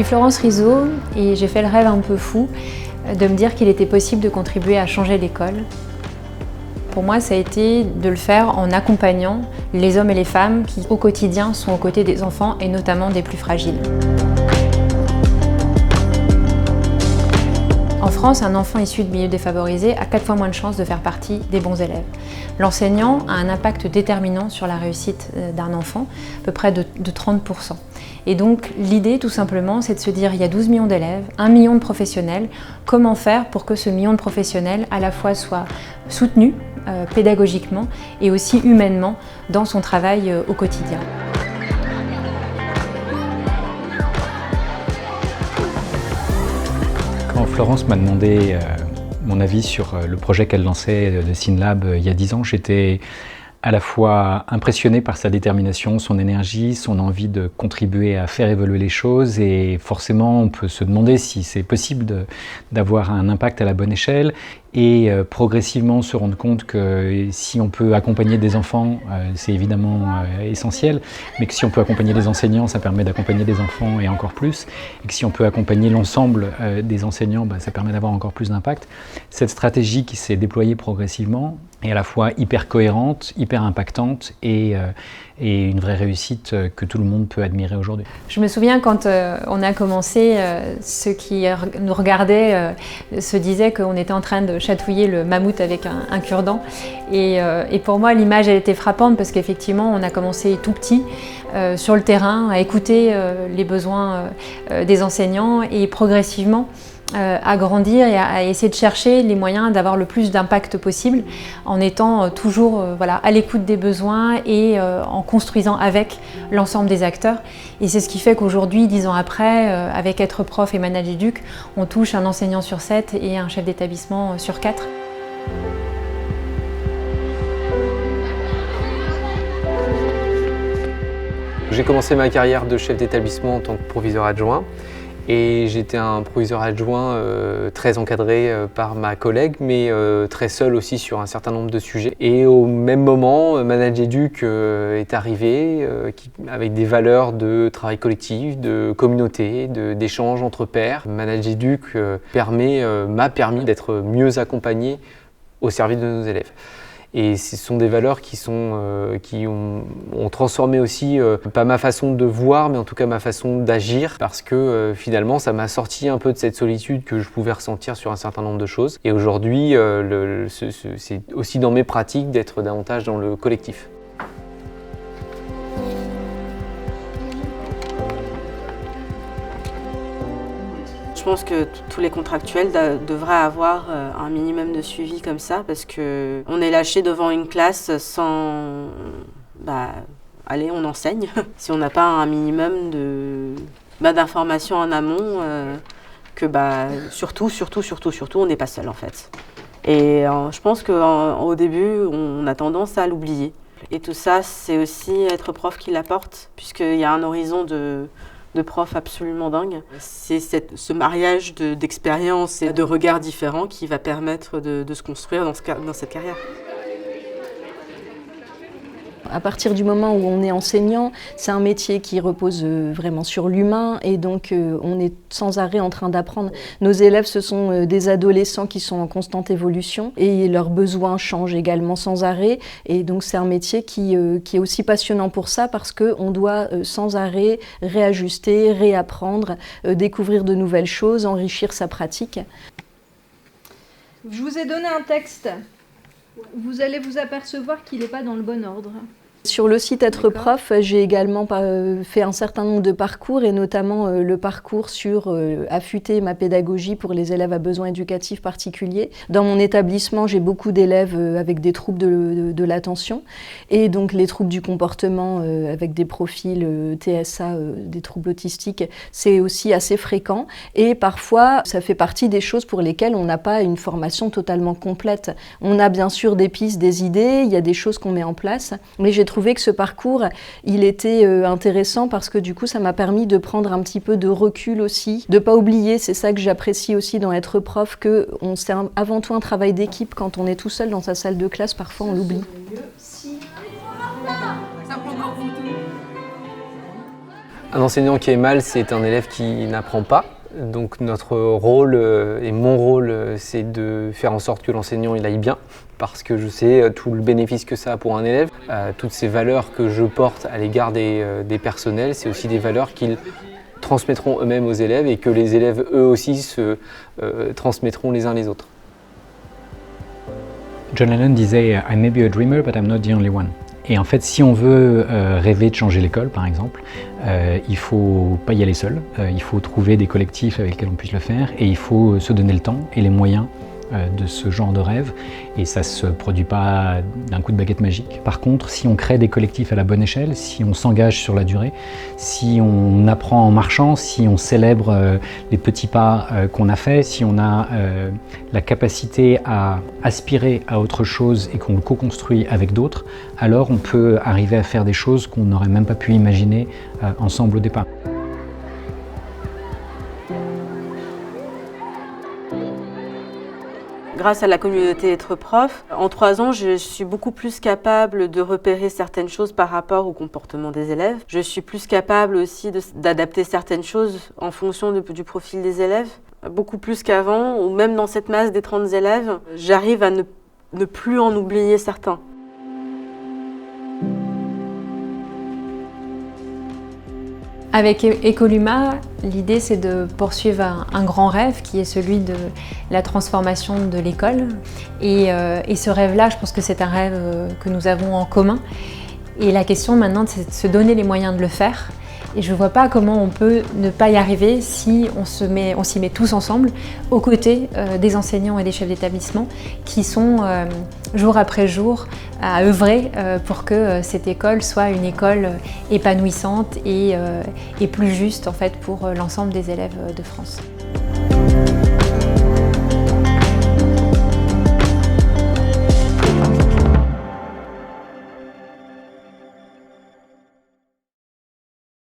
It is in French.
suis Florence Rizzo et j'ai fait le rêve un peu fou de me dire qu'il était possible de contribuer à changer l'école. Pour moi, ça a été de le faire en accompagnant les hommes et les femmes qui, au quotidien, sont aux côtés des enfants et notamment des plus fragiles. En France, un enfant issu de milieux défavorisés a 4 fois moins de chances de faire partie des bons élèves. L'enseignant a un impact déterminant sur la réussite d'un enfant, à peu près de 30%. Et donc l'idée tout simplement, c'est de se dire il y a 12 millions d'élèves, 1 million de professionnels, comment faire pour que ce million de professionnels à la fois soit soutenu pédagogiquement et aussi humainement dans son travail au quotidien. Quand Florence m'a demandé mon avis sur le projet qu'elle lançait de SynLab il y a 10 ans, j'étais à la fois impressionné par sa détermination, son énergie, son envie de contribuer à faire évoluer les choses, et forcément on peut se demander si c'est possible d'avoir un impact à la bonne échelle et progressivement se rendre compte que si on peut accompagner des enfants, c'est évidemment essentiel, mais que si on peut accompagner des enseignants, ça permet d'accompagner des enfants et encore plus, et que si on peut accompagner l'ensemble des enseignants, ça permet d'avoir encore plus d'impact. Cette stratégie qui s'est déployée progressivement est à la fois hyper cohérente, hyper impactante et une vraie réussite que tout le monde peut admirer aujourd'hui. Je me souviens quand on a commencé, ceux qui nous regardaient se disaient qu'on était en train de chatouiller le mammouth avec un cure-dent. Et pour moi, l'image elle était frappante parce qu'effectivement, on a commencé tout petit sur le terrain à écouter les besoins des enseignants et progressivement à grandir et à essayer de chercher les moyens d'avoir le plus d'impact possible en étant toujours à l'écoute des besoins et en construisant avec l'ensemble des acteurs. Et c'est ce qui fait qu'aujourd'hui, 10 ans après, avec Être Prof et Manageduc, on touche un enseignant sur 7 et un chef d'établissement sur 4. J'ai commencé ma carrière de chef d'établissement en tant que proviseur adjoint. Et j'étais un proviseur adjoint très encadré par ma collègue, mais très seul aussi sur un certain nombre de sujets. Et au même moment, Manageduc est arrivé avec des valeurs de travail collectif, de communauté, d'échange entre pairs. Manageduc m'a permis d'être mieux accompagné au service de nos élèves. Et ce sont des valeurs qui ont transformé aussi, pas ma façon de voir, mais en tout cas ma façon d'agir, parce que finalement ça m'a sorti un peu de cette solitude que je pouvais ressentir sur un certain nombre de choses. Et aujourd'hui, c'est aussi dans mes pratiques d'être davantage dans le collectif. Je pense que tous les contractuels devraient avoir un minimum de suivi comme ça parce qu'on est lâché devant une classe sans... allez, on enseigne. Si on n'a pas un minimum d'informations en amont, surtout, on n'est pas seul en fait. Et je pense qu'au début, on a tendance à l'oublier. Et tout ça, c'est aussi Être Prof qui l'apporte, puisqu'il y a un horizon de profs absolument dingue. C'est ce mariage d'expériences et de regards différents qui va permettre de se construire dans cette carrière. À partir du moment où on est enseignant, c'est un métier qui repose vraiment sur l'humain et donc on est sans arrêt en train d'apprendre. Nos élèves, ce sont des adolescents qui sont en constante évolution et leurs besoins changent également sans arrêt. Et donc c'est un métier qui est aussi passionnant pour ça parce qu'on doit sans arrêt réajuster, réapprendre, découvrir de nouvelles choses, enrichir sa pratique. Je vous ai donné un texte. Vous allez vous apercevoir qu'il n'est pas dans le bon ordre. Sur le site Être Prof, j'ai également fait un certain nombre de parcours et notamment le parcours sur affûter ma pédagogie pour les élèves à besoins éducatifs particuliers. Dans mon établissement, j'ai beaucoup d'élèves avec des troubles de l'attention et donc les troubles du comportement avec des profils TSA, des troubles autistiques, c'est aussi assez fréquent et parfois ça fait partie des choses pour lesquelles on n'a pas une formation totalement complète. On a bien sûr des pistes, des idées, il y a des choses qu'on met en place, mais j'ai trouvé que ce parcours, il était intéressant parce que du coup, ça m'a permis de prendre un petit peu de recul aussi, de ne pas oublier, c'est ça que j'apprécie aussi dans Être Prof, que c'est avant tout un travail d'équipe. Quand on est tout seul dans sa salle de classe, parfois on l'oublie. Un enseignant qui est mal, c'est un élève qui n'apprend pas. Donc notre rôle et mon rôle, c'est de faire en sorte que l'enseignant il aille bien, parce que je sais tout le bénéfice que ça a pour un élève. Toutes ces valeurs que je porte à l'égard des personnels, c'est aussi des valeurs qu'ils transmettront eux-mêmes aux élèves et que les élèves eux aussi se transmettront les uns les autres. John Lennon disait « I may be a dreamer, but I'm not the only one ». Et en fait, si on veut rêver de changer l'école, par exemple, il ne faut pas y aller seul, il faut trouver des collectifs avec lesquels on puisse le faire, et il faut se donner le temps et les moyens de ce genre de rêve, et ça ne se produit pas d'un coup de baguette magique. Par contre, si on crée des collectifs à la bonne échelle, si on s'engage sur la durée, si on apprend en marchant, si on célèbre les petits pas qu'on a faits, si on a la capacité à aspirer à autre chose et qu'on le co-construit avec d'autres, alors on peut arriver à faire des choses qu'on n'aurait même pas pu imaginer ensemble au départ. Grâce à la communauté Être Prof, en 3 ans, je suis beaucoup plus capable de repérer certaines choses par rapport au comportement des élèves. Je suis plus capable aussi d'adapter certaines choses en fonction du profil des élèves. Beaucoup plus qu'avant, ou même dans cette masse des 30 élèves, j'arrive à ne plus en oublier certains. Avec Ecoluma, l'idée c'est de poursuivre un grand rêve qui est celui de la transformation de l'école. Et ce rêve-là, je pense que c'est un rêve que nous avons en commun. Et la question maintenant, c'est de se donner les moyens de le faire. Et je ne vois pas comment on peut ne pas y arriver si on s'y met tous ensemble, aux côtés des enseignants et des chefs d'établissement qui sont jour après jour à œuvrer pour que cette école soit une école épanouissante et plus juste en fait, pour l'ensemble des élèves de France.